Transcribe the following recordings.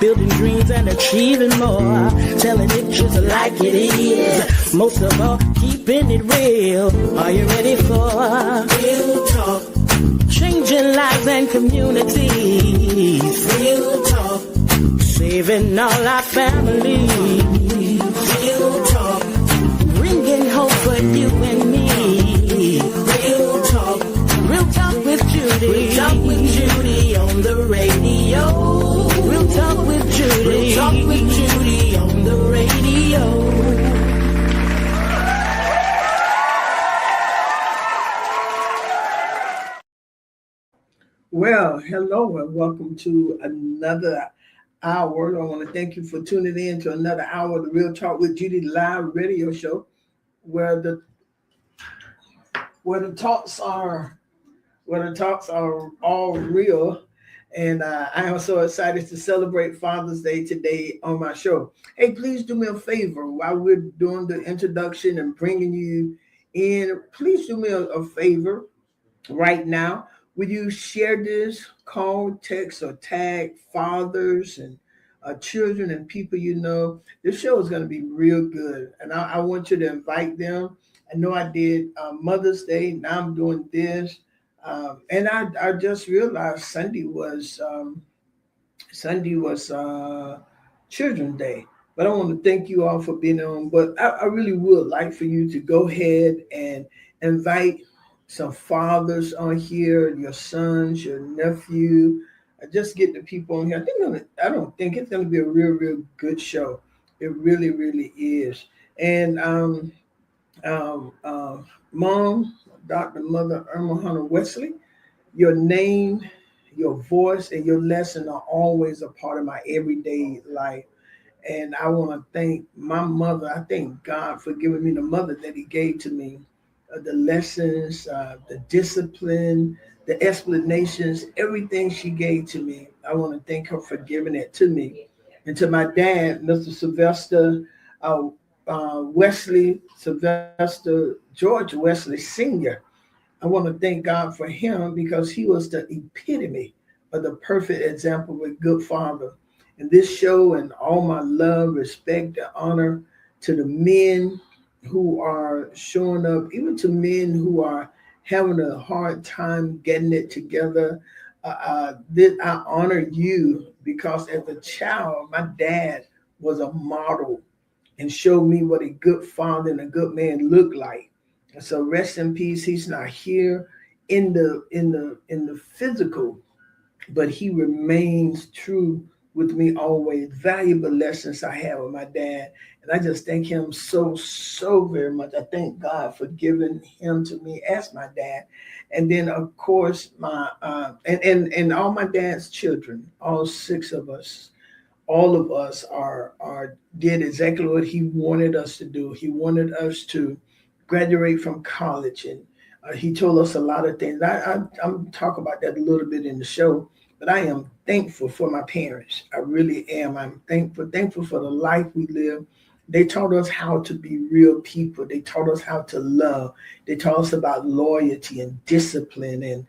building dreams and achieving more, telling it just like it is. Most of all, keeping it real. Are you ready for real talk? Changing lives and communities. Real talk. Saving all our families. Real talk. Bringing hope for you and me. Real talk. Real talk with Judy. Real talk with Judy on the radio. Real talk with Judy. Real talk with Judy on the radio. Well, hello and welcome to another hour. I want to thank you for tuning in to another hour of the Real Talk with Judy live radio show, where the talks are all real. And I am so excited to celebrate Father's Day today on my show. Hey, please do me a favor while we're doing the introduction and bringing you in. Please do me a favor right now. Will you share this, call, text, or tag fathers and children and people you know? This show is going to be real good, and I want you to invite them. I know I did Mother's Day. Now I'm doing this, and I just realized Sunday was Children's Day. But I want to thank you all for being on. But I really would like for you to go ahead and invite some fathers on here, your sons, your nephew. Just get the people on here. I don't think it's going to be a real good show. It really is. And Mom, Dr. Mother Irma Hunter Wesley, your name, your voice, and your lesson are always a part of my everyday life. And I want to thank my mother. I thank God for giving me the mother that He gave to me. The lessons, the discipline, the explanations, everything she gave to me. I want to thank her for giving it to me. And to my dad, Mr. Sylvester Wesley, Sylvester George Wesley Sr., I want to thank God for him because he was the epitome of the perfect example of a good father. And this show, and all my love, respect, and honor to the men who are showing up, even to men who are having a hard time getting it together. I honor you because as a child, my dad was a model and showed me what a good father and a good man looked like. And so rest in peace. He's not here in the physical, but he remains true with me always. Valuable lessons I have with my dad. And I just thank him so very much. I thank God for giving him to me as my dad. And then of course my and all my dad's children, all 6 of us, all of us are did exactly what he wanted us to do. He wanted us to graduate from college, and he told us a lot of things. I'm talk about that a little bit in the show. But I am thankful for my parents. I really am. I'm thankful for the life we live. They taught us how to be real people. They taught us how to love. They taught us about loyalty and discipline and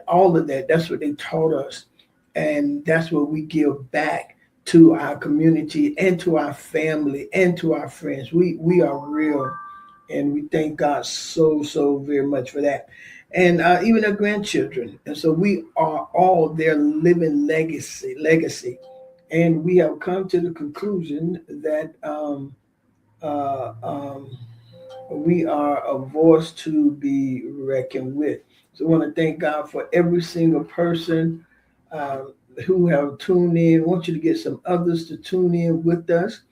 all of that. That's what they taught us. And that's what we give back to our community and to our family and to our friends. We are real. And we thank God so very much for that. And even our grandchildren. And so we are all their living legacy. And we have come to the conclusion that we are a voice to be reckoned with. So I want to thank God for every single person who have tuned in. I want you to get some others to tune in with us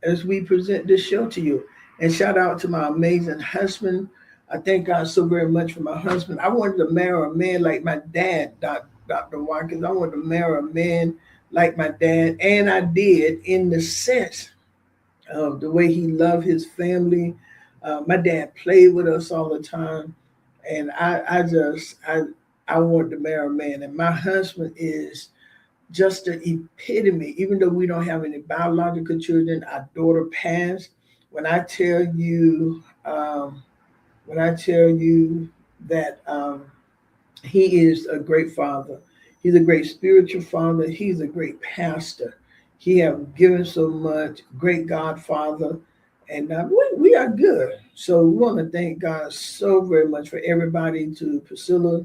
as we present this show to you. And shout out to my amazing husband. I thank God so very much for my husband. I wanted to marry a man like my dad, Dr. Watkins. I wanted to marry a man like my dad, and I did, in the sense of the way he loved his family. My dad played with us all the time, and I wanted to marry a man. And my husband is just the epitome. Even though we don't have any biological children, our daughter passed. When I tell you that he is a great father, he's a great spiritual father, he's a great pastor, He have given so much. Great godfather. And we are good. So we want to thank God so very much for everybody, to Priscilla,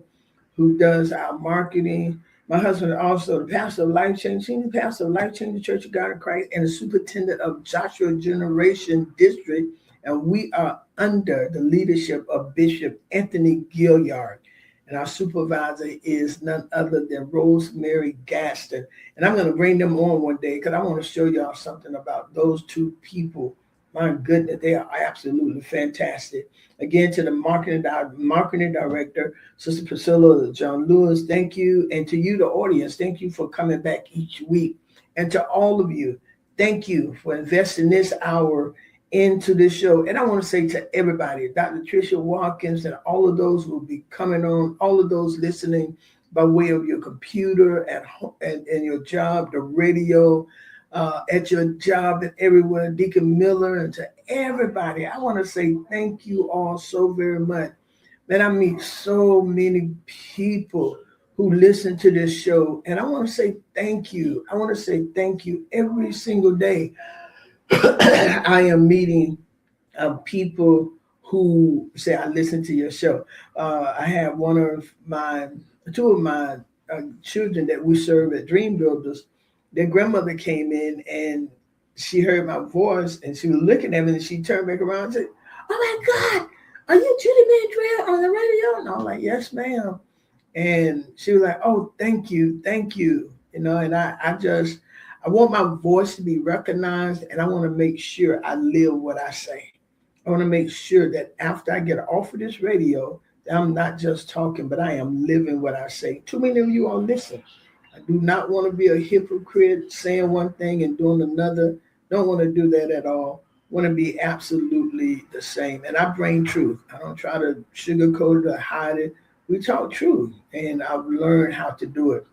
who does our marketing. My husband also the pastor of Life Change, senior pastor of Life Change Church of God in Christ, and the superintendent of Joshua Generation District. And we are under the leadership of Bishop Anthony Gilliard. And our supervisor is none other than Rosemary Gaston. And I'm going to bring them on one day because I want to show y'all something about those two people. My goodness, they are absolutely fantastic. Again, to the marketing director, Sister Priscilla John Lewis, thank you. And to you, the audience, thank you for coming back each week. And to all of you, thank you for investing this hour into this show. And I want to say to everybody, Dr. Tricia Watkins, and all of those who will be coming on, all of those listening by way of your computer at home and your job, the radio, at your job and everywhere, Deacon Miller, and to everybody, I want to say thank you all so very much. Man, I meet so many people who listen to this show, and I want to say thank you. I want to say thank you every single day. I am meeting people who say, I listen to your show. I have two of my children that we serve at Dream Builders. Their grandmother came in and she heard my voice and she was looking at me and she turned back around and said, "Oh my God, are you Judy Mandrell on the radio?" And I was like, "Yes, ma'am." And she was like, "Oh, thank you. You know, and I want my voice to be recognized, and I want to make sure I live what I say. I want to make sure that after I get off of this radio, that I'm not just talking, but I am living what I say. Too many of you all listen. I do not want to be a hypocrite, saying one thing and doing another. Don't want to do that at all. Want to be absolutely the same. And I bring truth. I don't try to sugarcoat it or hide it. We talk truth, and I've learned how to do it.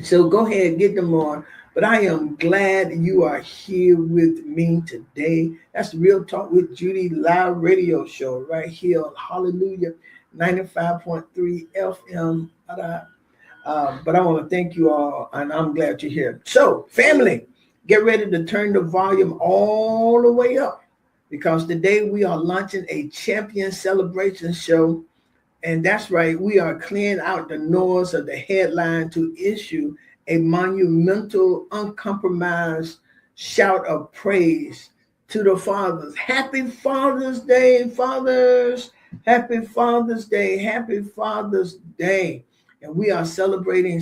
So go ahead, get them on. But I am glad you are here with me today. That's the Real Talk with Judy live radio show right here on Hallelujah 95.3 FM. But I want to thank you all, and I'm glad you're here. So, family, get ready to turn the volume all the way up, because today we are launching a champion celebration show. And that's right, we are clearing out the noise of the headline to issue a monumental, uncompromised shout of praise to the fathers. Happy Father's Day, fathers. Happy Father's Day. Happy Father's Day. And we are celebrating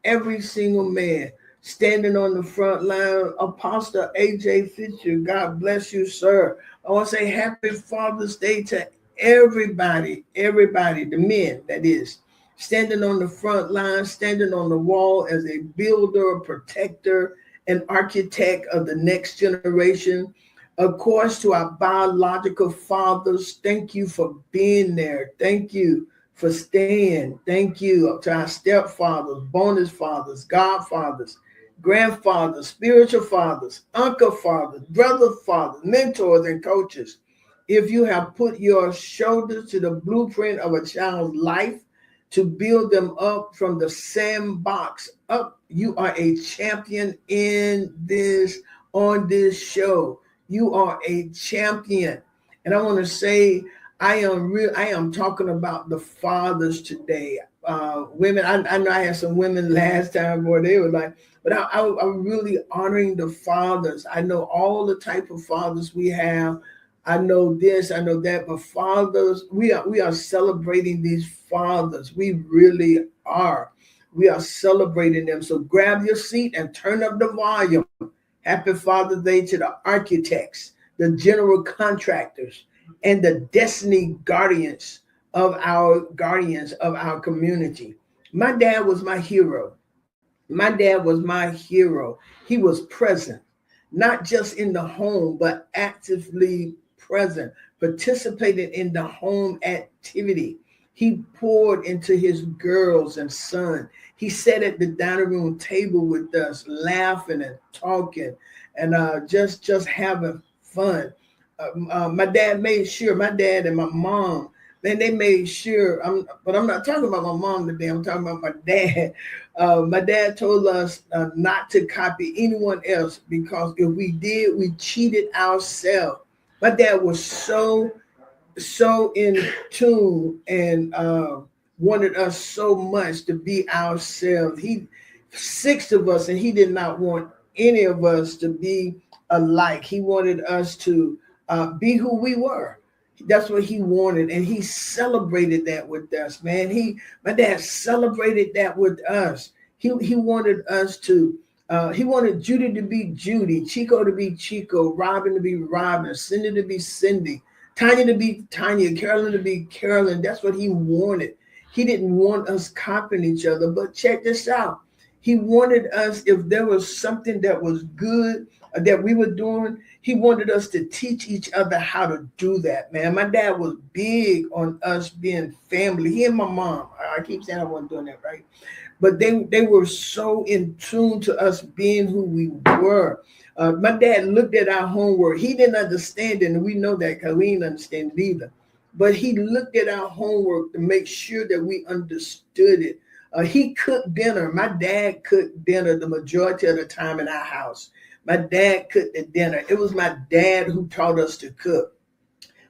every single man standing on the front line. Apostle A.J. Fisher, God bless you, sir. I want to say happy Father's Day to everybody, the men, that is, standing on the front line, standing on the wall as a builder, protector, and architect of the next generation. Of course, to our biological fathers, thank you for being there. Thank you for staying. Thank you to our stepfathers, bonus fathers, godfathers, grandfathers, spiritual fathers, uncle fathers, brother fathers, mentors, and coaches. If you have put your shoulders to the blueprint of a child's life to build them up from the sandbox up, you are a champion on this show. You are a champion. And I want to say, I am talking about the fathers today. Women, I know I had some women last time where they were like, but I'm really honoring the fathers. I know all the type of fathers we have. I know this, I know that, but fathers, we are celebrating these fathers. We really are. We are celebrating them. So grab your seat and turn up the volume. Happy Father's Day to the architects, the general contractors, and the destiny guardians of our community. My dad was my hero. He was present, not just in the home, but actively present, participated in the home activity. He poured into his girls and son. He sat at the dining room table with us, laughing and talking, and just having fun. My dad and my mom Man, they made sure. But I'm not talking about my mom today. I'm talking about my dad. My dad told us not to copy anyone else because if we did, we cheated ourselves. My dad was so in tune and wanted us so much to be ourselves. He six of us, and he did not want any of us to be alike. He wanted us to be who we were. That's what he wanted, and he celebrated that with us, man. My dad celebrated that with us. He wanted us to. He wanted Judy to be Judy, Chico to be Chico, Robin to be Robin, Cindy to be Cindy, Tanya to be Tanya, Carolyn to be Carolyn. That's what he wanted. He didn't want us copying each other. But check this out. He wanted us, if there was something that was good that we were doing, he wanted us to teach each other how to do that, man. My dad was big on us being family. He and my mom. I keep saying I wasn't doing that, right? But they were so in tune to us being who we were. My dad looked at our homework. He didn't understand it, and we know that because we didn't understand it either. But he looked at our homework to make sure that we understood it. He cooked dinner. My dad cooked dinner the majority of the time in our house. My dad cooked the dinner. It was my dad who taught us to cook.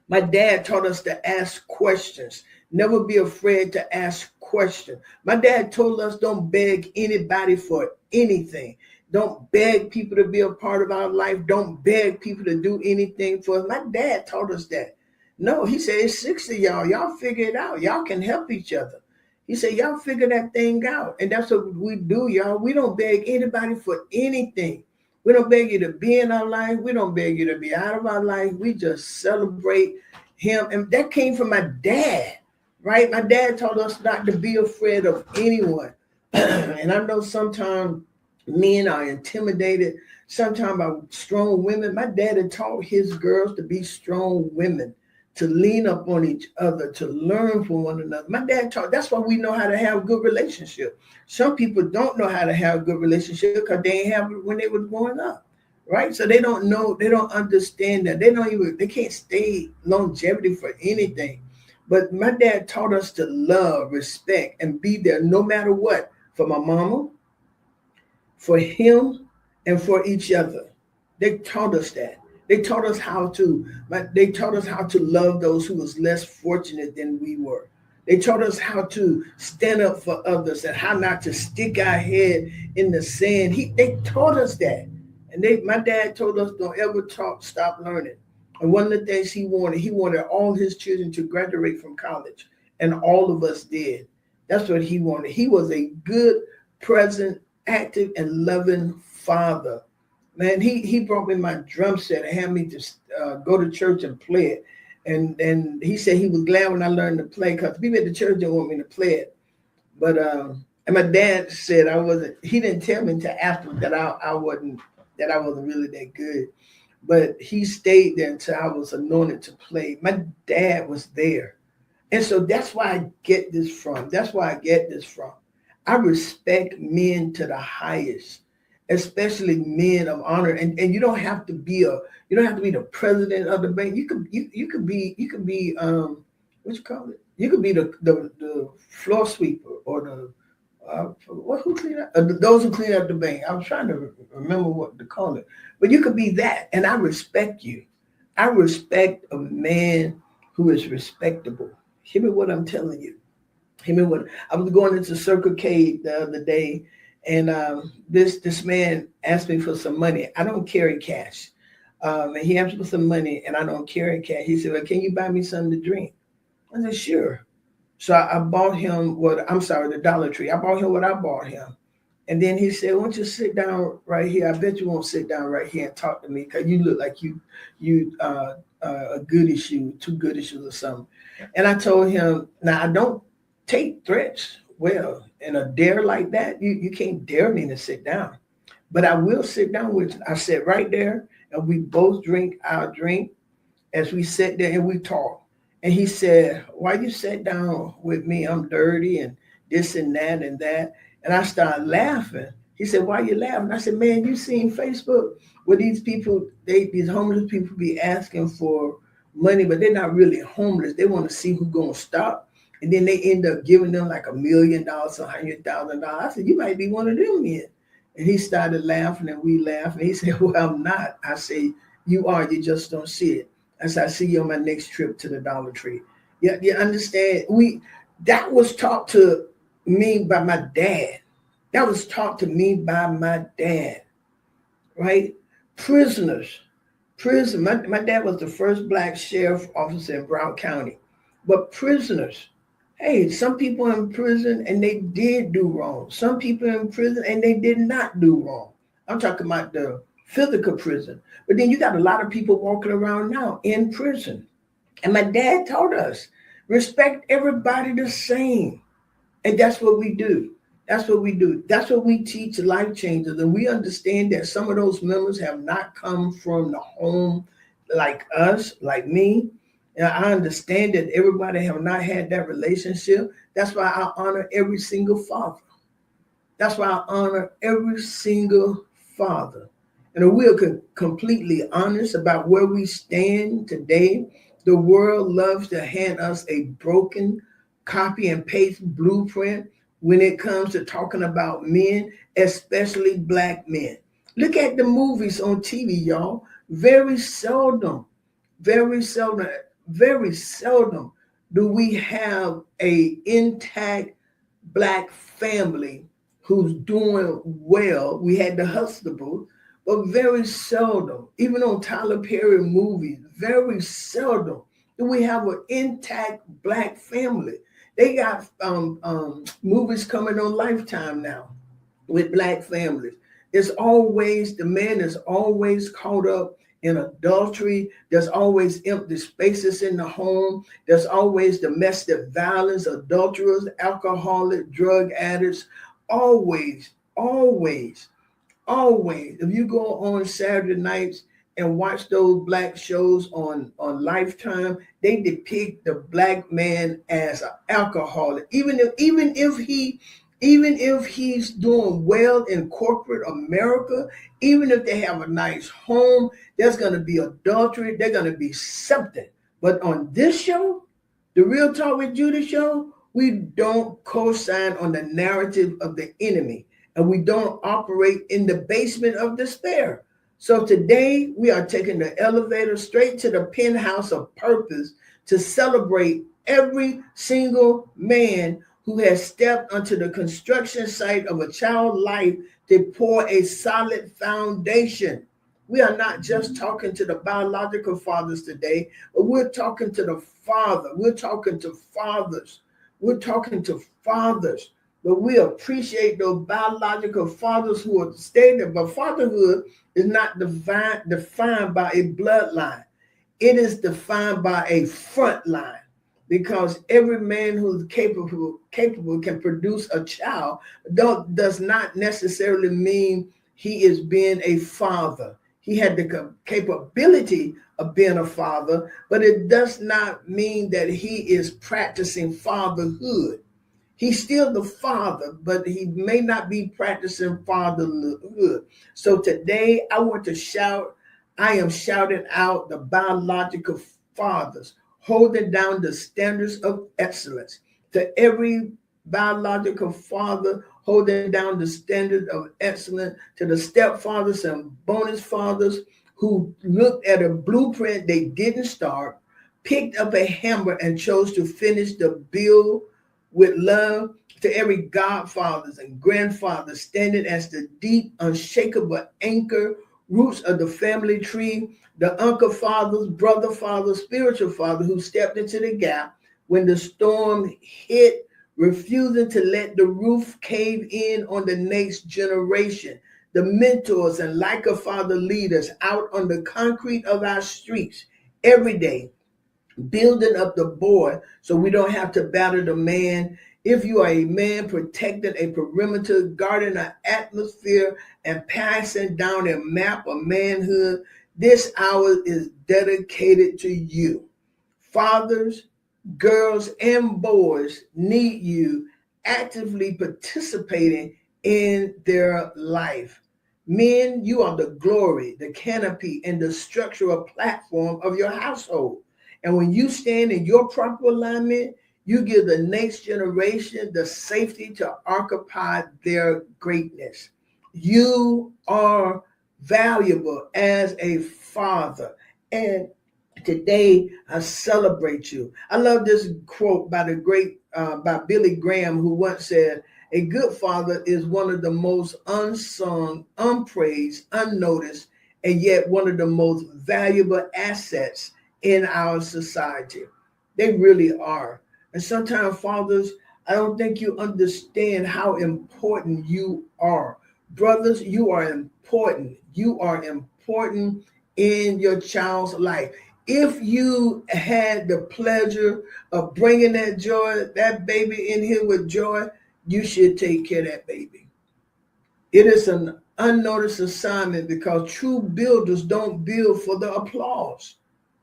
My dad taught us to ask questions. Never be afraid to ask questions. My dad told us don't beg anybody for anything. Don't beg people to be a part of our life. Don't beg people to do anything for us. My dad taught us that. No, he said, it's 6 of y'all. Y'all figure it out. Y'all can help each other. He said, y'all figure that thing out. And that's what we do, y'all. We don't beg anybody for anything. We don't beg you to be in our life. We don't beg you to be out of our life. We just celebrate him. And that came from my dad, right? My dad taught us not to be afraid of anyone. And I know sometimes men are intimidated, sometimes by strong women. My dad had taught his girls to be strong women, to lean up on each other, to learn from one another. My dad taught, that's why we know how to have good relationship. Some people don't know how to have good relationship because they ain't have it when they was growing up, right? So they don't know, they don't understand that. They can't stay longevity for anything. But my dad taught us to love, respect, and be there no matter what, for my mama, for him, and for each other. They taught us that. They taught us how to love those who was less fortunate than we were. They taught us how to stand up for others and how not to stick our head in the sand. They taught us that. And my dad told us don't ever stop learning. And one of the things he wanted all his children to graduate from college. And all of us did. That's what he wanted. He was a good, present, active, and loving father. Man, he brought me my drum set and had me to go to church and play it. And he said he was glad when I learned to play because people at the church didn't want me to play it. But and my dad said he didn't tell me until after that I wasn't really that good. But he stayed there until I was anointed to play. My dad was there. And so that's why I get this from. I respect men to the highest, especially men of honor. And you don't have to be the president of the bank. You could be what you call it? You could be the floor sweeper or the who clean up those who clean up the bank. I was trying to remember what to call it, but you could be that, and I respect you. I respect a man who is respectable. Hear me what I'm telling you. Hear me what I was going into Circle K the other day, and this man asked me for some money. I don't carry cash, and he asked me for some money, and I don't carry cash. He said, "Well, can you buy me something to drink?" I said, "Sure." So I bought him the Dollar Tree. I bought him what I bought him. And then he said, "Why don't you sit down right here? I bet you won't sit down right here and talk to me because you look like you a goody shoe, 2 goody shoes or something." And I told him, now I don't take threats well. In a dare like that, you can't dare me to sit down. But I will sit down with you. I sat right there and we both drink our drink as we sat there and we talked. And he said, "Why you sat down with me? I'm dirty and this and that and that." And I started laughing. He said, "Why you laughing?" I said, "Man, you seen Facebook where these people, these homeless people be asking for money, but they're not really homeless. They want to see who's going to stop. And then they end up giving them like $1 million, $100,000. I said, you might be one of them men. And he started laughing and we laughed. And he said, well, I'm not. I say, you are, you just don't see it. I said, I see you on my next trip to the Dollar Tree. Yeah, you understand? That was taught to me by my dad. That was taught to me by my dad, right? Prisoners. My dad was the first black sheriff officer in Broward County. But prisoners, hey, some people in prison and they did do wrong. Some people in prison and they did not do wrong. I'm talking about the physical prison. But then you got a lot of people walking around now in prison. And my dad taught us, respect everybody the same. And that's what we do. That's what we do. That's what we teach life changers. And we understand that some of those members have not come from the home like us, like me. And I understand that everybody have not had that relationship. That's why I honor every single father. That's why I honor every single father. And we're completely honest about where we stand today. The world loves to hand us a broken copy and paste blueprint when it comes to talking about men, especially black men. Look at the movies on TV, y'all. Very seldom do we have a intact black family who's doing well. We had the Huxtables, but very seldom, even on Tyler Perry movies, very seldom do we have an intact black family. They got movies coming on Lifetime now with black families. The man is always caught up in adultery. There's always empty spaces in the home. There's always domestic violence, adulterers, alcoholic, drug addicts. Always. If you go on Saturday nights and watch those black shows on Lifetime, they depict the black man as an alcoholic. Even if he's doing well in corporate America, even if they have a nice home, there's going to be adultery. There's going to be something. But on this show, the Real Talk with Judy show, we don't co-sign on the narrative of the enemy, and we don't operate in the basement of despair. So today we are taking the elevator straight to the penthouse of purpose to celebrate every single man who has stepped onto the construction site of a child's life to pour a solid foundation. We are not just talking to the biological fathers today, but we're talking to the father. We're talking to fathers. But we appreciate those biological fathers who are stated. But fatherhood is not defined by a bloodline. It is defined by a front line. Because every man who's capable can produce a child does not necessarily mean he is being a father. He had the capability of being a father, but it does not mean that he is practicing fatherhood. He's still the father, but he may not be practicing fatherhood. So today I am shouting out the biological fathers, holding down the standards of excellence. To every biological father holding down the standard of excellence, to the stepfathers and bonus fathers who looked at a blueprint they didn't start, picked up a hammer and chose to finish the build with love, to every godfathers and grandfathers standing as the deep, unshakable anchor, roots of the family tree, the uncle fathers, brother fathers, spiritual fathers who stepped into the gap when the storm hit, refusing to let the roof cave in on the next generation, the mentors and like a father leaders out on the concrete of our streets every day, building up the boy so we don't have to battle the man. If you are a man protecting a perimeter, guarding an atmosphere, and passing down a map of manhood, this hour is dedicated to you. Fathers, girls, and boys need you actively participating in their life. Men, you are the glory, the canopy, and the structural platform of your household. And when you stand in your proper alignment, you give the next generation the safety to occupy their greatness. You are valuable as a father. And today I celebrate you. I love this quote by the great by Billy Graham, who once said, "A good father is one of the most unsung, unpraised, unnoticed, and yet one of the most valuable assets in our society." They really are. And sometimes, fathers, I don't think you understand how important you are. Brothers, you are important. You are important in your child's life. If you had the pleasure of bringing that joy, that baby in here with joy, you should take care of that baby. It is an unnoticed assignment because true builders don't build for the applause.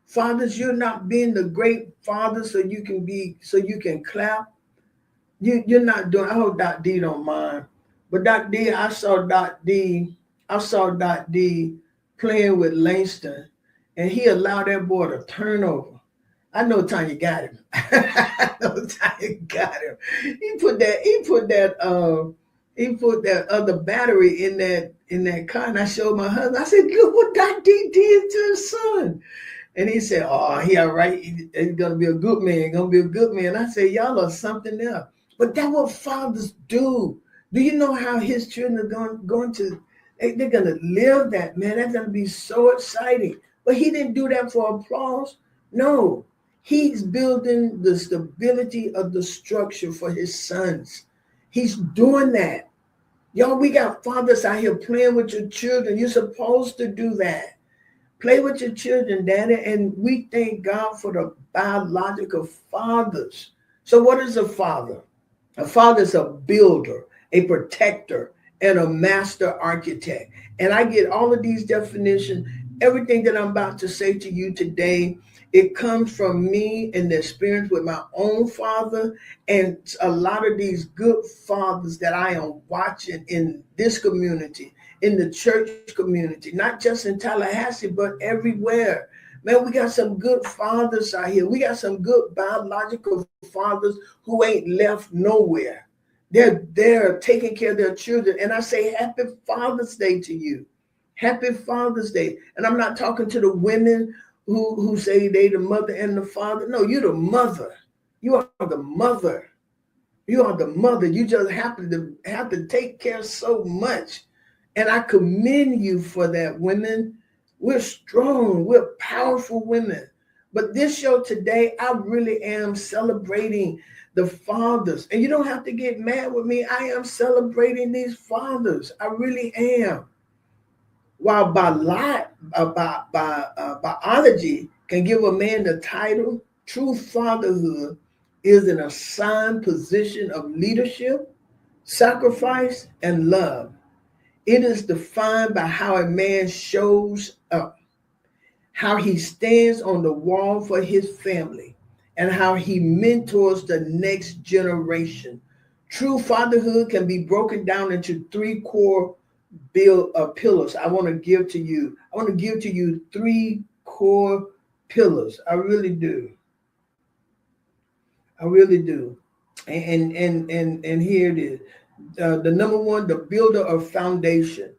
Fathers, you're not being the great father so you can clap. You're not doing. I hope Doc D don't mind, but Doc D, I saw Doc D playing with Langston, and he allowed that boy to turn over. I know Tanya got him. I know Tanya got him. He put that other battery in that car, and I showed my husband. I said, "Look what Doc D did to his son." And he said, "Oh, he all right. He's gonna be a good man. Gonna be a good man." I said, "Y'all are something else." But that's what fathers do. Do you know how his children are going to? They're gonna live that, man. That's gonna be so exciting. But he didn't do that for applause. No, he's building the stability of the structure for his sons. He's doing that. Y'all, we got fathers out here playing with your children. You're supposed to do that. Play with your children, Daddy, and we thank God for the biological fathers. So what is a father? A father is a builder, a protector, and a master architect. And I get all of these definitions. Everything that I'm about to say to you today, it comes from me and the experience with my own father and a lot of these good fathers that I am watching in this community, in the church community, not just in Tallahassee, but everywhere. Man, we got some good fathers out here. We got some good biological fathers who ain't left nowhere. They're taking care of their children. And I say, happy Father's Day to you. Happy Father's Day. And I'm not talking to the women who say they the mother and the father. No, you're the mother. You are the mother. You are the mother. You just happen to have to take care so much. And I commend you for that, women. We're strong. We're powerful women. But this show today, I really am celebrating the fathers. And you don't have to get mad with me. I am celebrating these fathers. I really am. While biology can give a man the title, true fatherhood is an assigned position of leadership, sacrifice, and love. It is defined by how a man shows up, how he stands on the wall for his family, and how he mentors the next generation. True fatherhood can be broken down into three core pillars. I want to give to you. I want to give to you three core pillars. I really do. I really do. And here it is. The number one, the builder of foundation.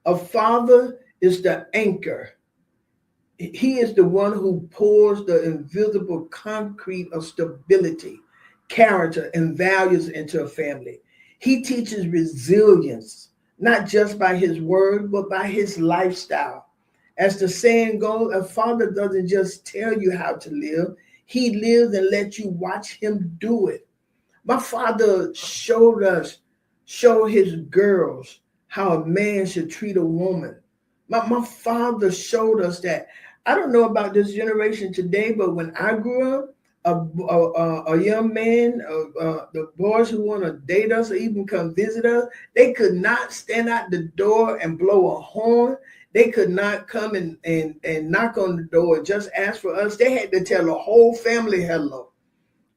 A father is the anchor. He is the one who pours the invisible concrete of stability, character, and values into a family. He teaches resilience, not just by his word, but by his lifestyle. As the saying goes, a father doesn't just tell you how to live, he lives and lets you watch him do it. My father showed his girls how a man should treat a woman. My father showed us that. I don't know about this generation today, but when I grew up, a young man, the boys who want to date us or even come visit us, they could not stand out the door and blow a horn. They could not come and knock on the door and just ask for us. They had to tell the whole family hello.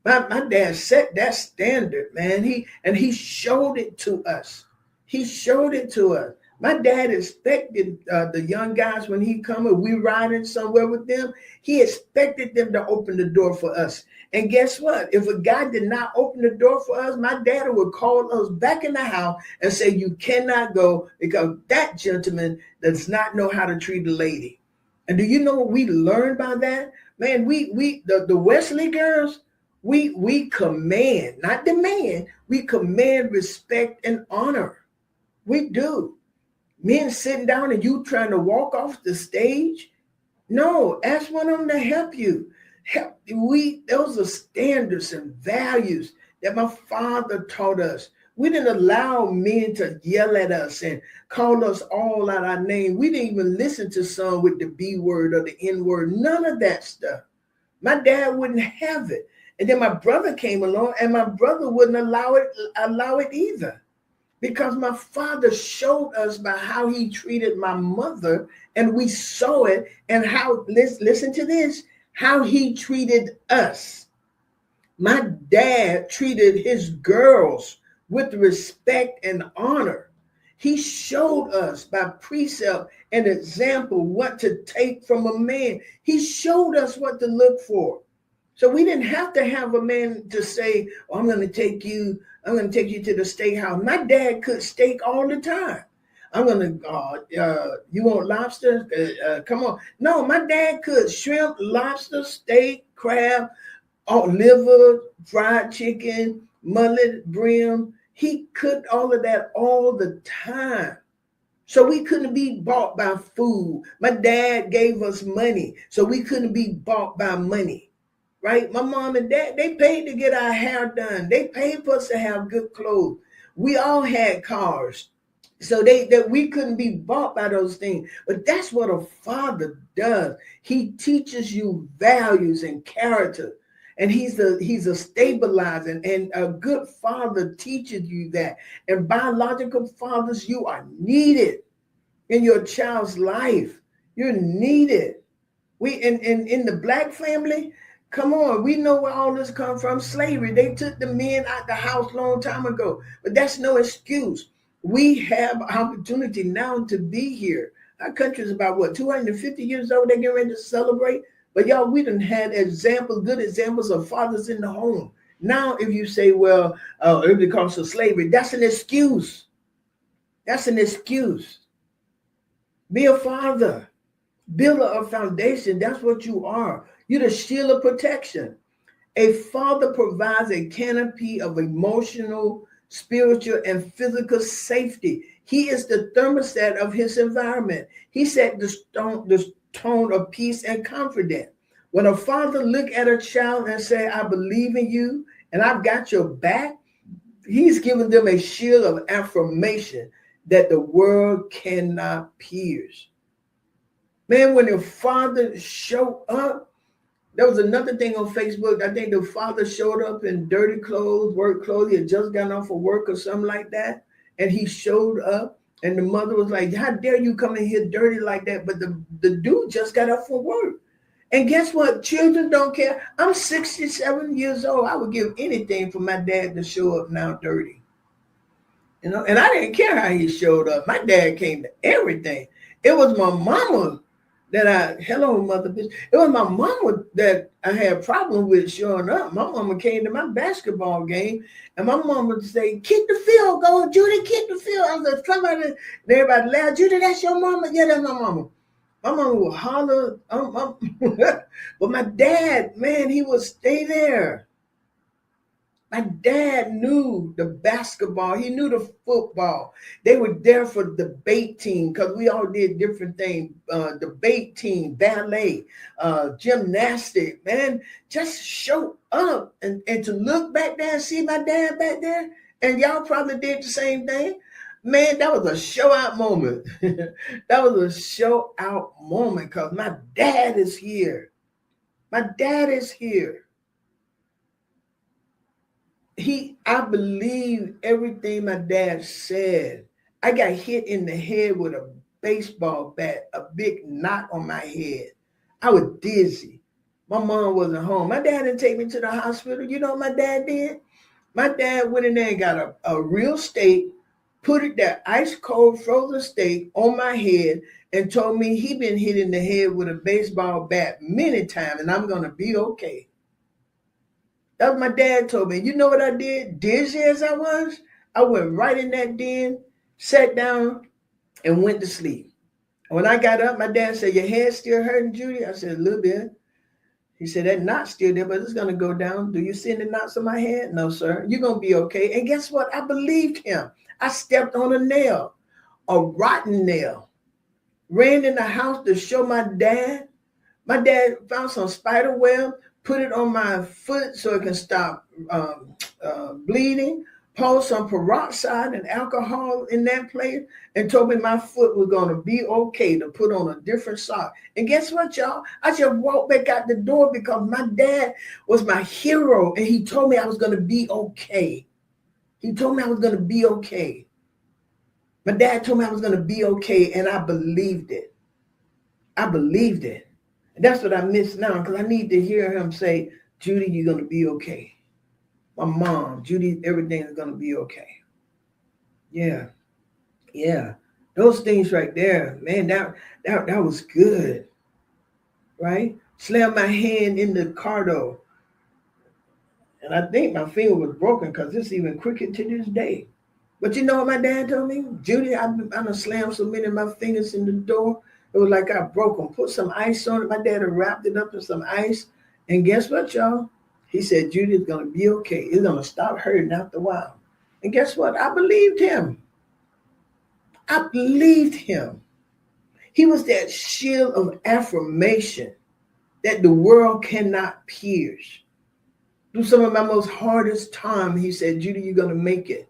My dad set that standard, man. He showed it to us. He showed it to us. My dad expected the young guys when he come and we riding somewhere with them, he expected them to open the door for us. And guess what? If a guy did not open the door for us, my dad would call us back in the house and say, you cannot go because that gentleman does not know how to treat a lady. And do you know what we learned by that? Man, the Wesley girls, we command, not demand, we command respect and honor. We do. Men sitting down and you trying to walk off the stage? No, ask one of them to help you. Those are standards and values that my father taught us. We didn't allow men to yell at us and call us all out our name. We didn't even listen to some with the B word or the N word. None of that stuff. My dad wouldn't have it. And then my brother came along and my brother wouldn't allow it either. Because my father showed us by how he treated my mother, and we saw it, and how, listen to this, how he treated us. My dad treated his girls with respect and honor. He showed us by precept and example what to take from a man. He showed us what to look for. So we didn't have to have a man to say, oh, I'm going to take you to the steakhouse. My dad cooked steak all the time. You want lobster? Come on. No, my dad cooked shrimp, lobster, steak, crab, liver, fried chicken, mullet, brim. He cooked all of that all the time. So we couldn't be bought by food. My dad gave us money, so we couldn't be bought by money. Right? My mom and dad, they paid to get our hair done. They paid for us to have good clothes. We all had cars. So that we couldn't be bought by those things. But that's what a father does. He teaches you values and character. And he's a stabilizer. And a good father teaches you that. And biological fathers, you are needed in your child's life. You're needed. In the black family, come on, we know where all this comes from. Slavery. They took the men out the house a long time ago. But that's no excuse. We have opportunity now to be here. Our country is about, 250 years old. They're getting ready to celebrate. But y'all, we done had good examples of fathers in the home. Now, if you say, it becomes of slavery, that's an excuse. That's an excuse. Be a father. Build a foundation. That's what you are. You're the shield of protection. A father provides a canopy of emotional, spiritual, and physical safety. He is the thermostat of his environment. He set the tone of peace and confidence. When a father look at a child and say, I believe in you and I've got your back, he's giving them a shield of affirmation that the world cannot pierce. Man, when the father showed up, there was another thing on Facebook. I think the father showed up in dirty clothes, work clothes. He had just gotten off of work or something like that. And he showed up and the mother was like, how dare you come in here dirty like that? But the dude just got up from work. And guess what? Children don't care. I'm 67 years old. I would give anything for my dad to show up now dirty. And I didn't care how he showed up. My dad came to everything. It was my mama hello, mother bitch. It was my mama that I had problems with showing up. My mama came to my basketball game, and my mama would say, kick the field goal, Judy, kick the field. I was like, everybody laughed, Judy, that's your mama? Yeah, that's my mama. My mama would holler. But my dad, man, he would stay there. My dad knew the basketball. He knew the football. They were there for the debate team because we all did different things. Debate team, ballet, gymnastics, man. Just show up and to look back there and see my dad back there. And y'all probably did the same thing. Man, that was a show out moment. That was a show out moment because my dad is here. My dad is here. I believe everything my dad said. I got hit in the head with a baseball bat, a big knot on my head. I was dizzy. My mom wasn't home. My dad didn't take me to the hospital. You know what my dad did? My dad went in there and got a real steak, put it that ice cold frozen steak on my head and told me he been hit in the head with a baseball bat many times and I'm going to be okay. That's what my dad told me. You know what I did? Dizzy as I was, I went right in that den, sat down, and went to sleep. When I got up, my dad said, your head still hurting, Judy? I said, a little bit. He said, that knot's still there, but it's going to go down. Do you see the knots on my head? No, sir. You're going to be okay. And guess what? I believed him. I stepped on a nail, a rotten nail. Ran in the house to show my dad. My dad found some spider web, put it on my foot so it can stop bleeding, poured some peroxide and alcohol in that place, and told me my foot was going to be okay to put on a different sock. And guess what, y'all? I just walked back out the door because my dad was my hero, and he told me I was going to be okay. He told me I was going to be okay. My dad told me I was going to be okay, and I believed it. I believed it. And that's what I miss now, because I need to hear him say, Judy, you're going to be okay. My mom, Judy, everything is going to be okay. Yeah. Those things right there, man, that was good, right? Slammed my hand in the car door. And I think my finger was broken because it's even crooked to this day. But you know what my dad told me? Judy, I'm going to slam so many of my fingers in the door. It was like I broke them. Put some ice on it. My dad had wrapped it up in some ice. And guess what, y'all? He said, Judy, it's going to be okay. It's going to stop hurting after a while. And guess what? I believed him. I believed him. He was that shield of affirmation that the world cannot pierce. Through some of my most hardest time, he said, Judy, you're going to make it.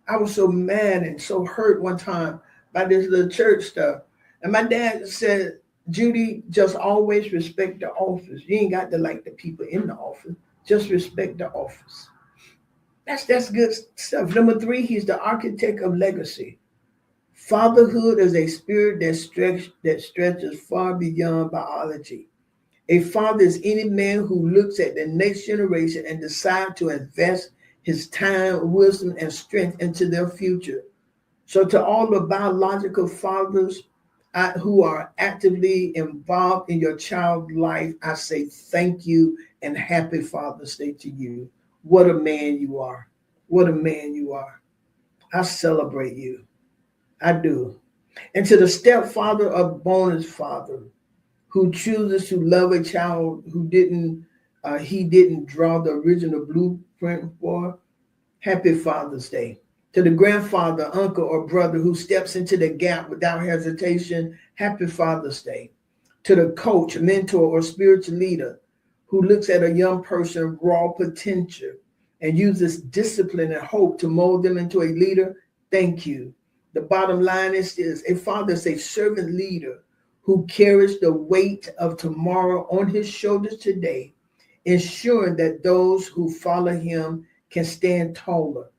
I was so mad and so hurt one time by this little church stuff. And my dad said, Judy, just always respect the office. You ain't got to like the people in the office. Just respect the office. That's good stuff. Number 3, he's the architect of legacy. Fatherhood is a spirit that stretches far beyond biology. A father is any man who looks at the next generation and decides to invest his time, wisdom, and strength into their future. So to all the biological fathers who are actively involved in your child's life, I say thank you and happy Father's Day to you. What a man you are. What a man you are. I celebrate you. I do. And to the stepfather or bonus father who chooses to love a child who he didn't draw the original blueprint for, happy Father's Day. To the grandfather, uncle, or brother who steps into the gap without hesitation, happy Father's Day. To the coach, mentor, or spiritual leader who looks at a young person's raw potential and uses discipline and hope to mold them into a leader, thank you. The bottom line is this: a father is a servant leader who carries the weight of tomorrow on his shoulders today, ensuring that those who follow him can stand taller,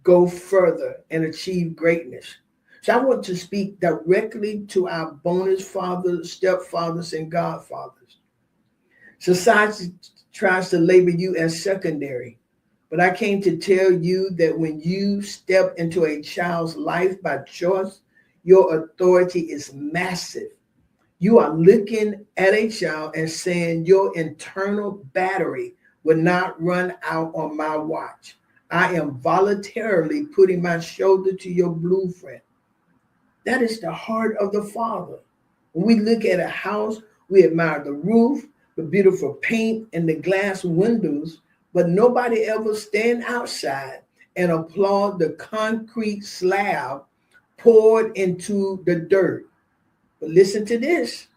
go further, and achieve greatness. So I want to speak directly to our bonus fathers, stepfathers, and godfathers. Society tries to label you as secondary, but I came to tell you that when you step into a child's life by choice, your authority is massive. You are looking at a child and saying your internal battery will not run out on my watch. I am voluntarily putting my shoulder to your blueprint. That is the heart of the Father. When we look at a house, we admire the roof, the beautiful paint, and the glass windows, but nobody ever stand outside and applaud the concrete slab poured into the dirt. But listen to this.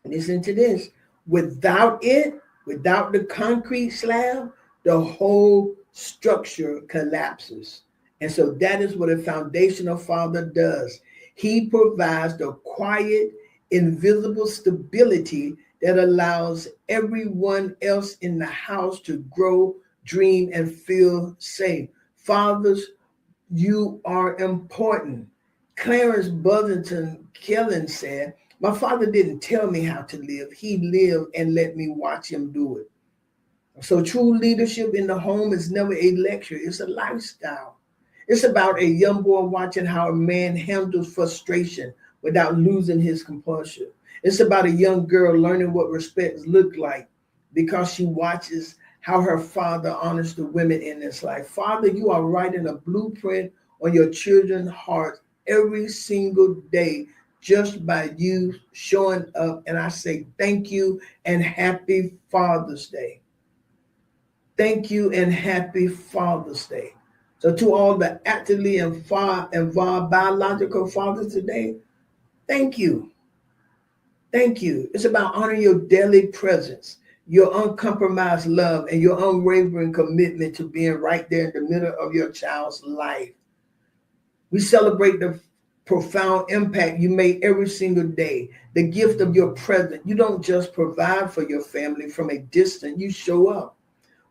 Listen to this. Without the concrete slab, the whole structure collapses. And so that is what a foundational father does. He provides the quiet, invisible stability that allows everyone else in the house to grow, dream, and feel safe. Fathers, you are important. Clarence Buzzington Kellen said, my father didn't tell me how to live. He lived and let me watch him do it. So true leadership in the home is never a lecture. It's a lifestyle. It's about a young boy watching how a man handles frustration without losing his composure. It's about a young girl learning what respect looks like because she watches how her father honors the women in his life. Father, you are writing a blueprint on your children's hearts every single day just by you showing up. And I say thank you and happy Father's Day. Thank you and happy Father's Day. So to all the actively involved biological fathers today, thank you. Thank you. It's about honoring your daily presence, your uncompromised love, and your unwavering commitment to being right there in the middle of your child's life. We celebrate the profound impact you make every single day, the gift of your presence. You don't just provide for your family from a distance, you show up.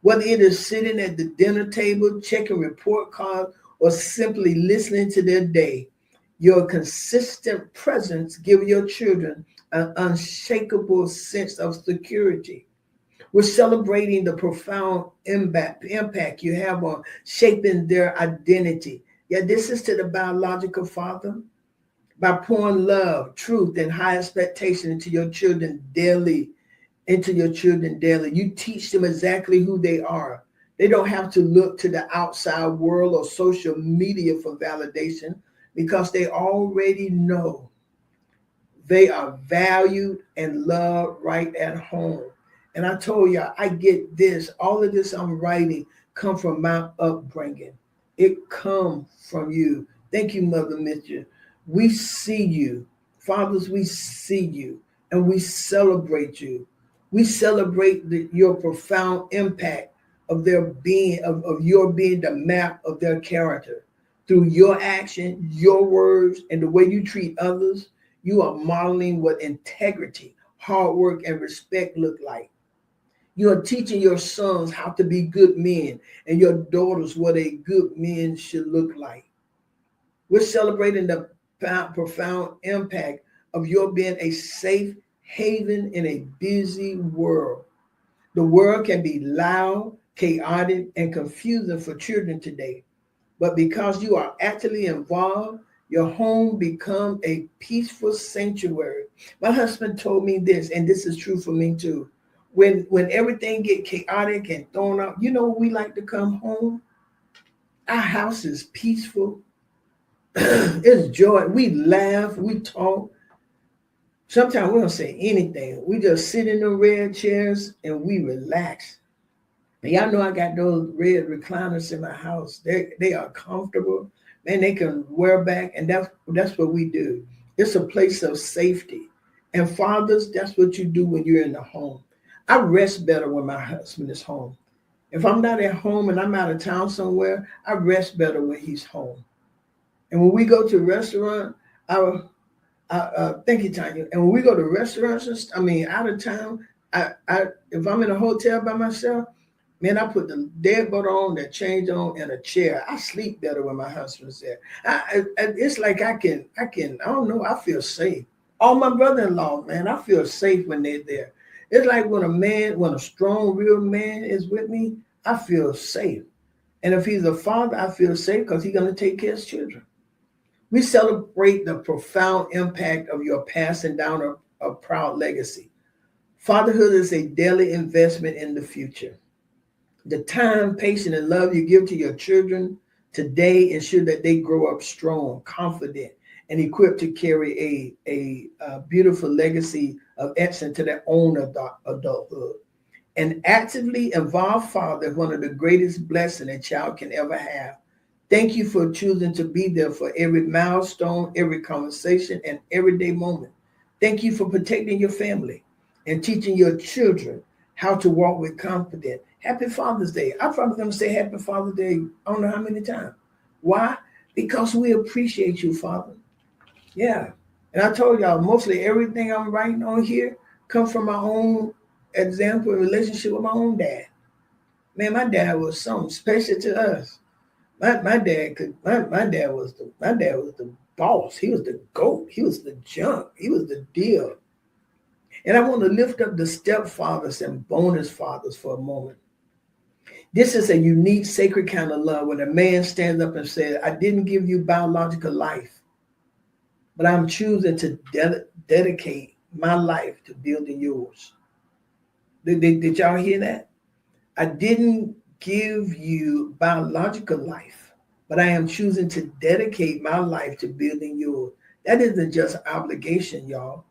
Whether it is sitting at the dinner table, checking report cards, or simply listening to their day, your consistent presence gives your children an unshakable sense of security. We're celebrating the profound impact you have on shaping their identity. Yeah, this is to the biological father. By pouring love, truth, and high expectation into your children daily. You teach them exactly who they are. They don't have to look to the outside world or social media for validation because they already know they are valued and loved right at home. And I told you, I get this. All of this I'm writing come from my upbringing. It come from you. Thank you, Mother Mitchell. We see you. Fathers, we see you and we celebrate you. We celebrate your profound impact of their being, of your being the map of their character. Through your action, your words, and the way you treat others, you are modeling what integrity, hard work, and respect look like. You are teaching your sons how to be good men and your daughters what a good man should look like. We're celebrating the profound impact of your being a safe haven in a busy world. The world can be loud, chaotic, and confusing for children today. But because you are actively involved, your home become a peaceful sanctuary. My husband told me this, and this is true for me too. When everything get chaotic and thrown out, you know, we like to come home. Our house is peaceful. It's joy. We laugh, we talk. Sometimes we don't say anything. We just sit in the red chairs and we relax. And y'all know I got those red recliners in my house. They are comfortable. Man, they can wear back, and that's what we do. It's a place of safety. And fathers, that's what you do when you're in the home. I rest better when my husband is home. If I'm not at home and I'm out of town somewhere, I rest better when he's home. And when we go to a restaurant, thank you, Tanya. And when we go to restaurants, out of town, if I'm in a hotel by myself, man, I put the deadbolt on, the change on, and a chair. I sleep better when my husband's there. It's like I don't know, I feel safe. All my brother-in-law, man, I feel safe when they're there. It's like when a strong, real man is with me, I feel safe. And if he's a father, I feel safe because he's going to take care of his children. We celebrate the profound impact of your passing down a proud legacy. Fatherhood is a daily investment in the future. The time, patience, and love you give to your children today ensure that they grow up strong, confident, and equipped to carry a beautiful legacy of excellence to their own adulthood. An actively involved father is one of the greatest blessings a child can ever have. Thank you for choosing to be there for every milestone, every conversation, and everyday moment. Thank you for protecting your family and teaching your children how to walk with confidence. Happy Father's Day. I'm probably going to say Happy Father's Day I don't know how many times. Why? Because we appreciate you, Father. Yeah. And I told y'all, mostly everything I'm writing on here comes from my own example and relationship with my own dad. Man, my dad was something special to us. My dad was the boss. He was the GOAT. He was the junk. He was the deal. And I want to lift up the stepfathers and bonus fathers for a moment. This is a unique, sacred kind of love when a man stands up and says, I didn't give you biological life, but I'm choosing to dedicate my life to building yours. Did y'all hear that? I didn't give you biological life, but I am choosing to dedicate my life to building yours. That isn't just obligation, y'all.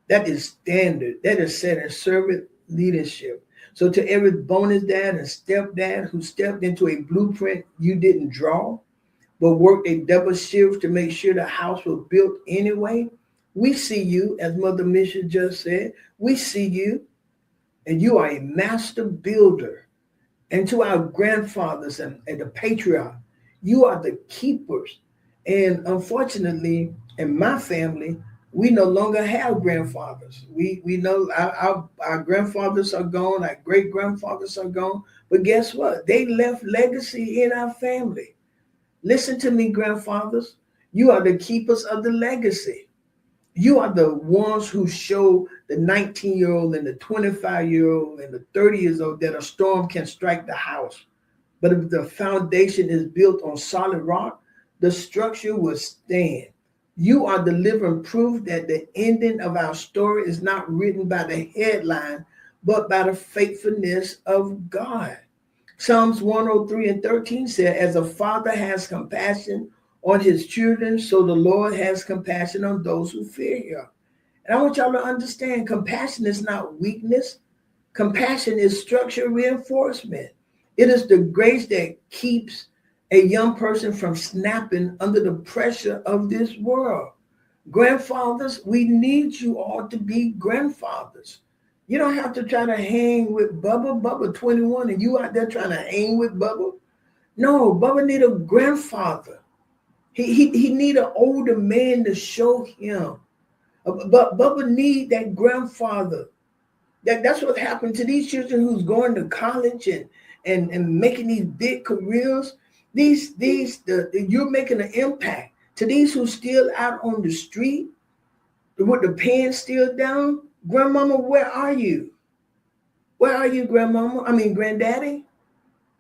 That is standard. That is set in servant leadership. So to every bonus dad and stepdad who stepped into a blueprint you didn't draw, but worked a double shift to make sure the house was built anyway, we see you, as Mother Misha just said, we see you, and you are a master builder. And to our grandfathers and the patriarch, you are the keepers. And unfortunately, in my family, we no longer have grandfathers. We know our grandfathers are gone, our great grandfathers are gone. But guess what? They left legacy in our family. Listen to me, grandfathers. You are the keepers of the legacy. You are the ones who show the 19-year-old and the 25-year-old and the 30-year-old that a storm can strike the house. But if the foundation is built on solid rock, the structure will stand. You are the living proof that the ending of our story is not written by the headline, but by the faithfulness of God. Psalms 103:13 said, as a father has compassion on his children, so the Lord has compassion on those who fear him. And I want y'all to understand, compassion is not weakness. Compassion is structural reinforcement. It is the grace that keeps a young person from snapping under the pressure of this world. Grandfathers, we need you all to be grandfathers. You don't have to try to hang with Bubba 21, and you out there trying to hang with Bubba. No, Bubba need a grandfather. He need an older man to show him. But Bubba need that grandfather. That's what happened to these children who's going to college and making these big careers. You're making an impact. To these who still out on the street with the pants still down, grandmama, where are you? Where are you, grandmama? I mean, granddaddy?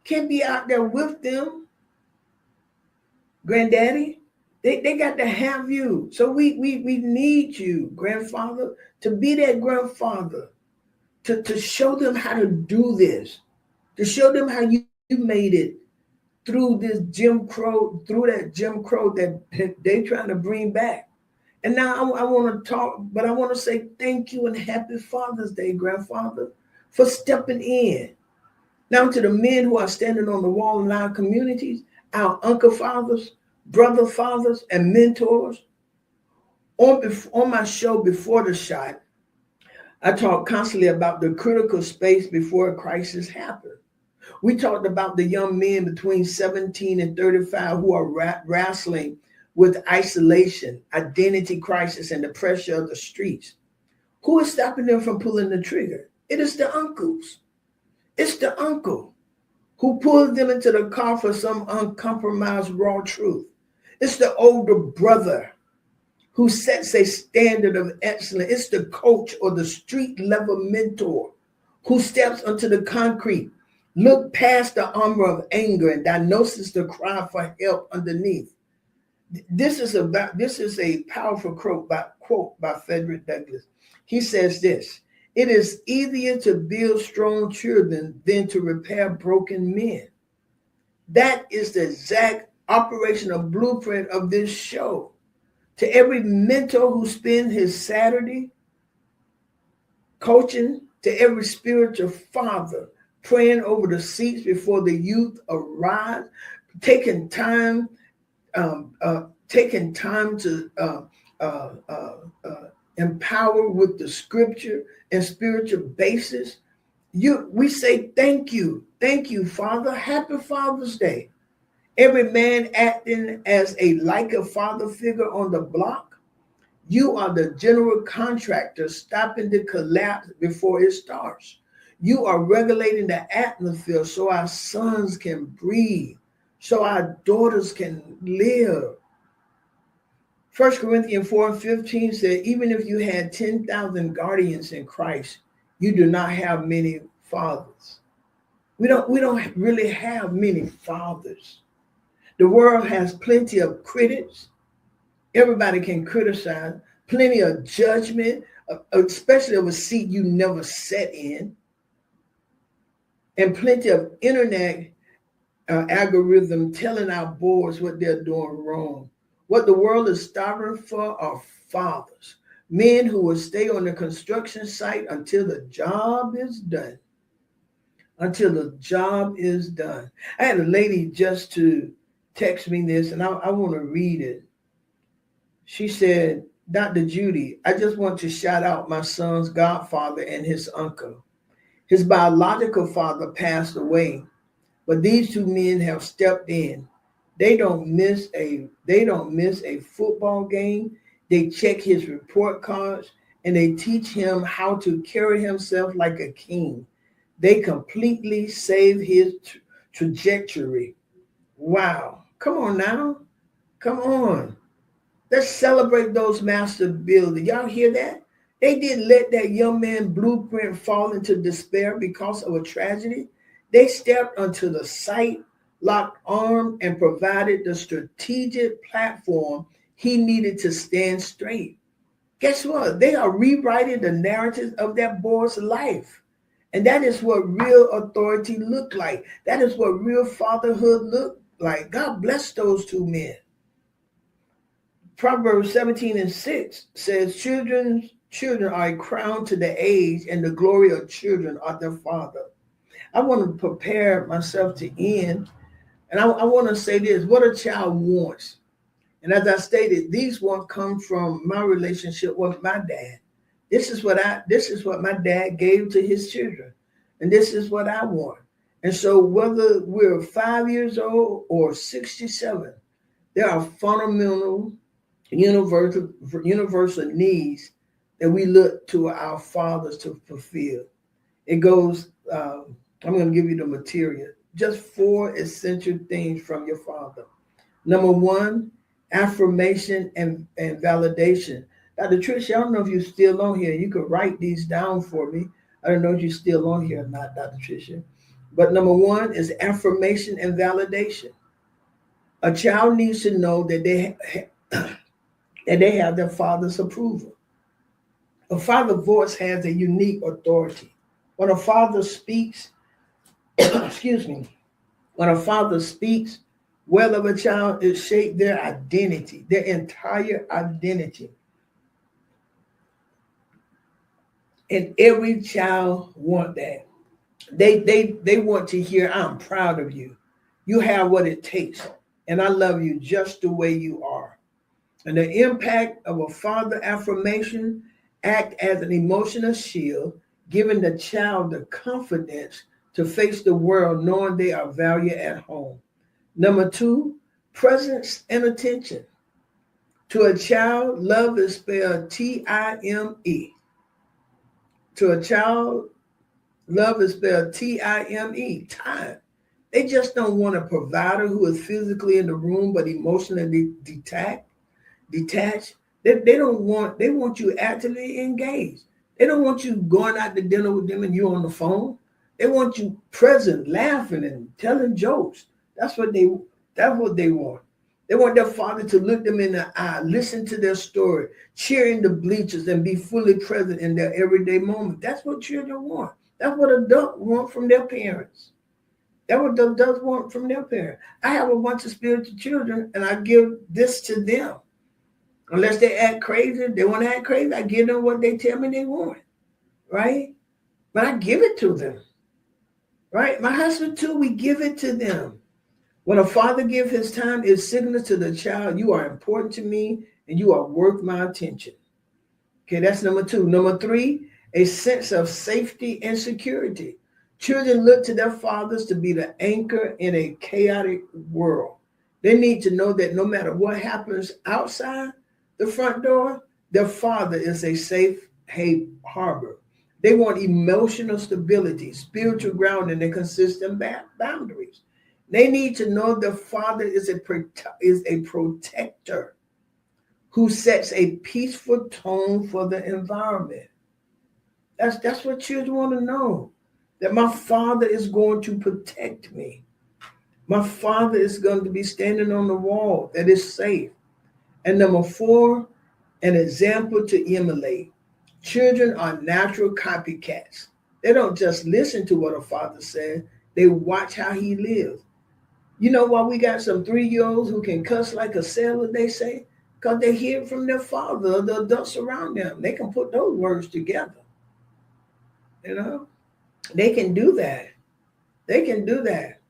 Can't be out there with them. Granddaddy, they got to have you. So we need you, grandfather, to be that grandfather, to show them how to do this, to show them how you made it through this Jim Crow, that they trying to bring back. And now I want to talk, but I want to say thank you and happy Father's Day, grandfather, for stepping in. Now to the men who are standing on the wall in our communities, our uncle fathers, brother fathers, and mentors. On my show Before the Shot, I talk constantly about the critical space before a crisis happens. We talked about the young men between 17 and 35 who are wrestling with isolation, identity crisis, and the pressure of the streets. Who is stopping them from pulling the trigger? It is the uncles. It's the uncle who pulls them into the car for some uncompromised raw truth. It's the older brother who sets a standard of excellence. It's the coach or the street level mentor who steps onto the concrete, look past the armor of anger and diagnoses the cry for help underneath. This is a powerful quote by Frederick Douglass. He says this: it is easier to build strong children than to repair broken men. That is the exact operational blueprint of this show. To every mentor who spends his Saturday coaching, to every spiritual father praying over the seats before the youth arrive, taking time to empower with the scripture and spiritual basis. We say thank you, Father. Happy Father's Day. Every man acting as like a father figure on the block. You are the general contractor stopping the collapse before it starts. You are regulating the atmosphere so our sons can breathe, so our daughters can live. 1 Corinthians 4:15 said, even if you had 10,000 guardians in Christ, you do not have many fathers. We don't really have many fathers. The world has plenty of critics. Everybody can criticize. Plenty of judgment, especially of a seat you never sat in, and plenty of internet algorithm telling our boards what they're doing wrong. What the world is starving for are fathers, men who will stay on the construction site until the job is done. Until the job is done. I had a lady just to text me this, and I want to read it. She said, Dr. Judy, I just want to shout out my son's godfather and his uncle. His biological father passed away, but these two men have stepped in. They don't miss a football game. They check his report cards and they teach him how to carry himself like a king. They completely save his trajectory. Wow. Come on now. Come on. Let's celebrate those master builders. Y'all hear that? They didn't let that young man blueprint fall into despair because of a tragedy. They stepped onto the site, locked arms, and provided the strategic platform he needed to stand straight. Guess what? They are rewriting the narrative of that boy's life. And that is what real authority looked like. That is what real fatherhood looked like. God bless those two men. Proverbs 17:6 says, children are a crown to the age, and the glory of children are their father. I want to prepare myself to end. And I want to say this, what a child wants. And as I stated, these ones come from my relationship with my dad. This is what my dad gave to his children. And this is what I want. And so whether we're 5 years old or 67, there are fundamental universal needs that we look to our fathers to fulfill. It goes, I'm going to give you the material. Just 4 essential things from your father. Number 1, affirmation and validation. Dr. Trish, I don't know if you're still on here. You could write these down for me. I don't know if you're still on here or not, Dr. Tricia. But number 1 is affirmation and validation. A child needs to know that they have their father's approval. A father's voice has a unique authority. When a father speaks, when a father speaks well of a child, it shapes their identity, their entire identity. And every child wants that. They want to hear, I'm proud of you. You have what it takes. And I love you just the way you are. And the impact of a father affirmation act as an emotional shield, giving the child the confidence to face the world knowing they are valued at home. Number 2, presence and attention. To a child, love is spelled T-I-M-E. To a child, love is spelled T-I-M-E, time. They just don't want a provider who is physically in the room but emotionally detached. They want you actively engaged. They don't want you going out to dinner with them and you on the phone. They want you present, laughing and telling jokes. That's what they want. They want their father to look them in the eye, listen to their story, cheer in the bleachers, and be fully present in their everyday moment. That's what children want. That's what adults want from their parents. That's what adults want from their parents. I have a bunch of spiritual children, and I give this to them. Unless they act crazy, they want to act crazy, I give them what they tell me they want, right? But I give it to them, right? My husband too, we give it to them. When a father gives his time, it signals to the child, you are important to me and you are worth my attention. Okay, that's number 2. Number 3, a sense of safety and security. Children look to their fathers to be the anchor in a chaotic world. They need to know that no matter what happens outside the front door, their father is a safe harbor. They want emotional stability, spiritual grounding, and consistent boundaries. They need to know their father is a protector who sets a peaceful tone for the environment. That's what children want to know. that my Father is going to protect me. My Father is going to be standing on the wall that is safe. And number 4, an example to emulate. Children are natural copycats. They don't just listen to what a father says, they watch how he lives. You know why we got some 3-year-olds who can cuss like a sailor, they say? Because they hear it from their father or the adults around them. They can put those words together. You know? They can do that. They can do that.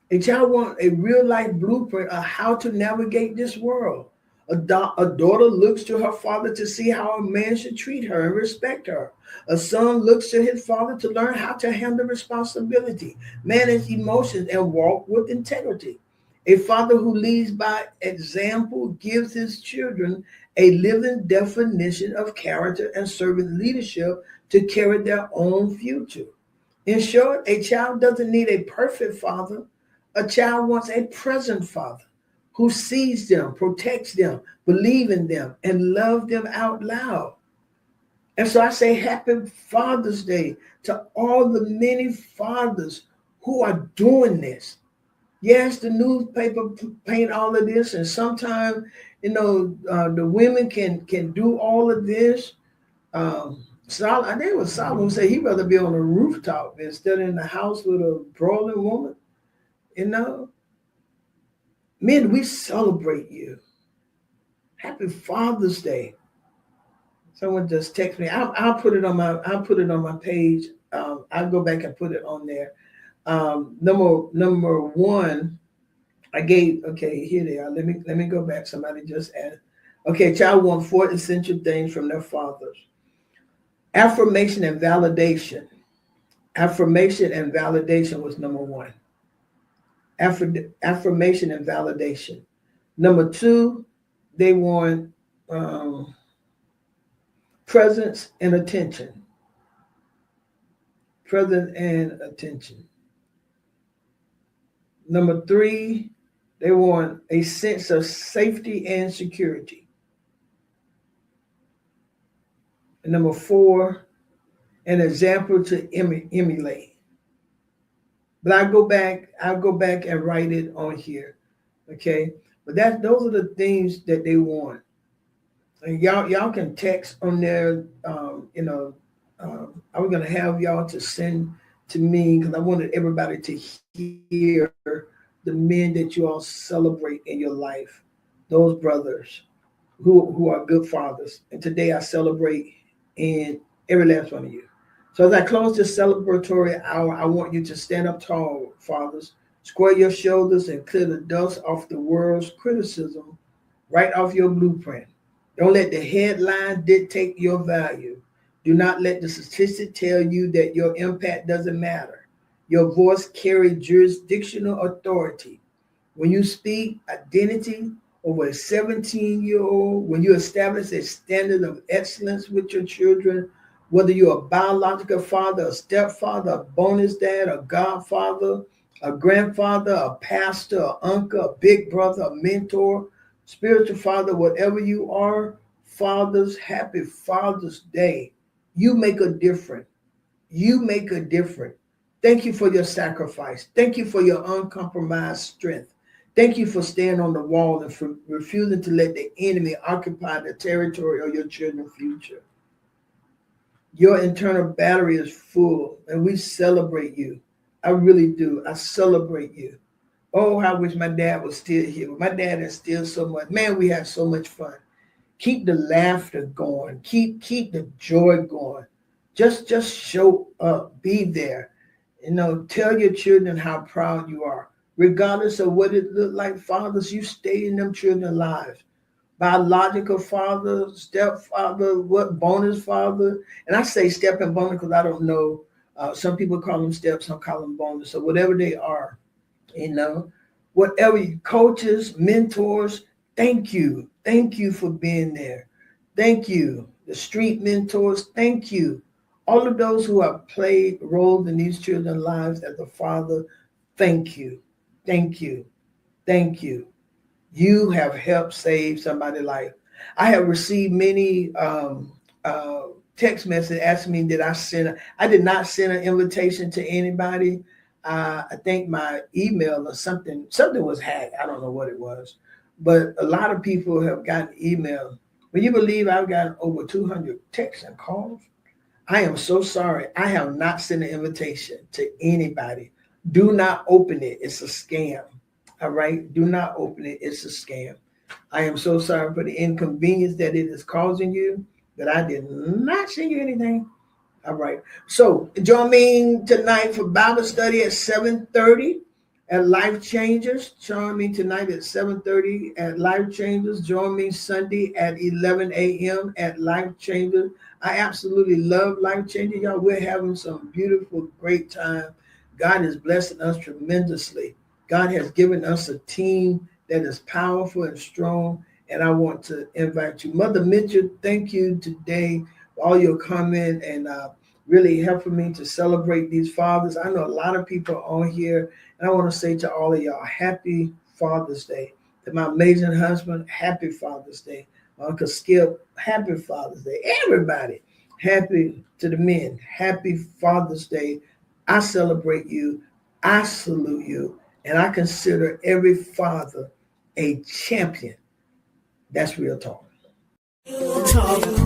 A child wants a real life blueprint of how to navigate this world. A daughter looks to her father to see how a man should treat her and respect her. A son looks to his father to learn how to handle responsibility, manage emotions, and walk with integrity. A father who leads by example gives his children a living definition of character and servant leadership to carry their own future. In short, a child doesn't need a perfect father. A child wants a present father who sees them, protects them, believes in them, and loves them out loud. And so I say happy Father's Day to all the many fathers who are doing this. Yes, the newspaper paint all of this, and sometimes, the women can do all of this. I think it was Solomon said he'd rather be on a rooftop instead of in the house with a brawling woman. Men, we celebrate you. Happy Father's Day. Someone just text me. I'll put it on my page. I'll go back and put it on there. Number 1, I gave. Okay, here they are. Let me go back. Somebody just added. Okay, child wants 4 essential things from their fathers. Affirmation and validation. Affirmation and validation was number 1. Affirmation and validation. Number 2, they want presence and attention. Presence and attention. Number 3, they want a sense of safety and security. And number 4, an example to emulate. But I'll go back and write it on here. Okay. But those are the things that they want. And y'all can text on there. I was gonna have y'all to send to me because I wanted everybody to hear the men that you all celebrate in your life, those brothers who are good fathers. And today I celebrate in every last one of you. So as I close this celebratory hour, I want you to stand up tall, fathers, square your shoulders and clear the dust off the world's criticism right off your blueprint. Don't let the headline dictate your value. Do not let the statistic tell you that your impact doesn't matter. Your voice carries jurisdictional authority. When you speak identity over a 17-year-old, when you establish a standard of excellence with your children, whether you're a biological father, a stepfather, a bonus dad, a godfather, a grandfather, a pastor, an uncle, a big brother, a mentor, spiritual father, whatever you are, fathers, happy Father's Day. You make a difference. You make a difference. Thank you for your sacrifice. Thank you for your uncompromised strength. Thank you for staying on the wall and for refusing to let the enemy occupy the territory of your children's future. Your internal battery is full, and we celebrate you. I really do. I celebrate you. Oh, I wish my dad was still here. My dad is still so much. Man, we have so much fun. Keep the laughter going. Keep the joy going. Just show up. Be there. Tell your children how proud you are. Regardless of what it looked like, fathers, you stay in them children's lives. Biological father, stepfather, what bonus father. And I say step and bonus because I don't know. Some people call them steps, some call them bonus. So whatever they are, whatever coaches, mentors, thank you. Thank you for being there. Thank you. The street mentors, thank you. All of those who have played roles in these children's lives as a father, thank you. Thank you. Thank you. You have helped save somebody's life. I have received many text message asking me, did I send I did not send an invitation to anybody. I think my email or something was hacked. I don't know what it was, but a lot of people have gotten email. Will you believe I've gotten over 200 texts and calls? I am so sorry. I have not sent an invitation to anybody. Do not open it. It's a scam. All right. Do not open it. It's a scam. I am so sorry for the inconvenience that it is causing you, but I did not send you anything. All right. So join me tonight for Bible study at 7:30 at Life Changers. Join me tonight at 7:30 at Life Changers. Join me Sunday at 11 a.m. at Life Changers. I absolutely love Life Changers. Y'all, we're having some beautiful, great time. God is blessing us tremendously. God has given us a team that is powerful and strong. And I want to invite you. Mother Mitchell, thank you today for all your comment and really helping me to celebrate these fathers. I know a lot of people are on here, and I want to say to all of y'all, happy Father's Day. To my amazing husband, happy Father's Day. My Uncle Skip, happy Father's Day. Everybody, happy to the men, happy Father's Day. I celebrate you. I salute you. And I consider every father a champion. That's real talk. Real talk.